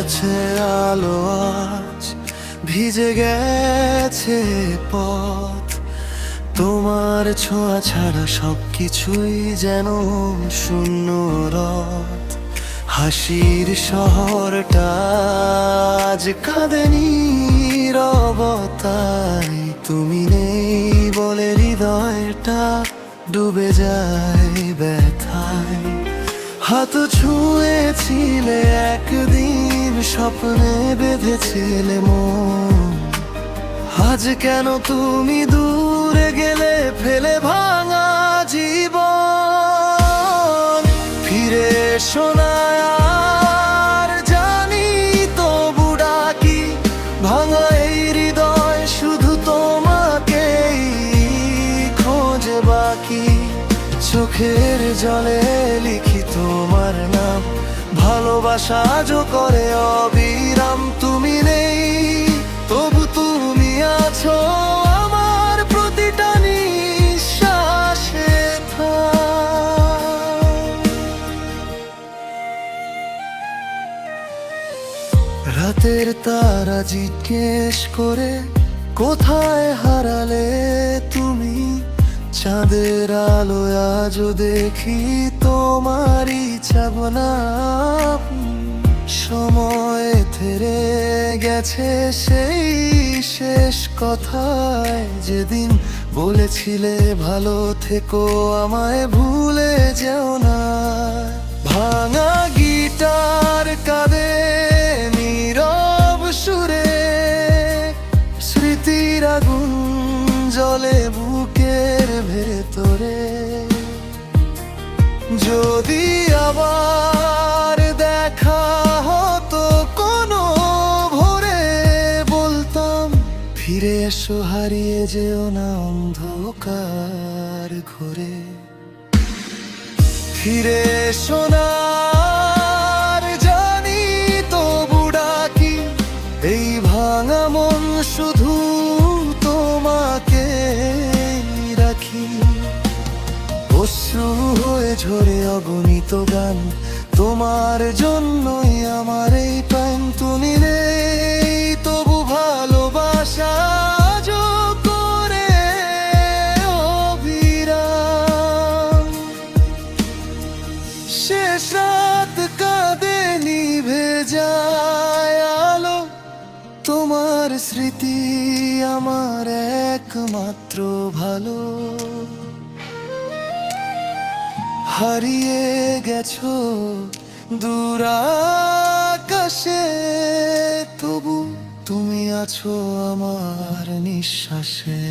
মুছে আলো আজ ভিজে গেছে পথ। তোমার ছোঁয়া ছাড়া সবকিছুই যেন শূন্য রথ। হাসির শহরটা আজ কাঁদে নীরবতায়। তুমি নেই বলে হৃদয়টা ডুবে যায় ব্যথায়। হাত ছুঁয়েছিলে একদিন, স্বপ্নে বেঁধেছিলে মন। আজ কেন তুমি দূরে গেলে, ফেলে ভাঙা জীবন। ফিরে এসো না আর, জানি তবু ডাকি। ভাঙা এই হৃদয় শুধু তোমাকেই খোঁজে বাকি। চোখের জলে লিখি তোমার নাম, ভালোবাসা আজও করে অবিরাম। তুমি নেই তবু তুমি আছো আমার প্রতিটা নিঃশ্বাসে। রাতের তারা জিজ্ঞেস করে কোথায় হারালে তুমি। চাঁদের আলো আজও দেখি তোমারই ছাবনা। সময় থেরে গেছে সেই শেষ কথায়, যেদিন বলেছিলে ভালো থেকো আমায় ভুলে যেও না। ভাঙা গিটার কাঁদে নীরব সুরে, স্মৃতির আগুন জ্বলে বুকের ভেতরে। যদি আবার দেখা হতো কোনো ভোরে, বলতাম ফিরে এসো, হারিয়ে যেও না অন্ধকার ঘরে। ফিরে এসো না আর, জানি তবু ডাকি। এই ভাঙা মন শুধু তোমাকে রাখি। অশ্রু হয়ে ঝরে অগণিত গান, তোমার জন্যই আমার এই প্রাণ। তুমি নেই তবু ভালোবাসা আজও করে অবিরাম। শেষ রাত কাঁদে নিভে যায় আলো, তোমার স্মৃতি আমার একমাত্র ভালো। হারিয়ে গেছো দূর আকাশে, তবু তুমি আছো আমার নিঃশ্বাসে।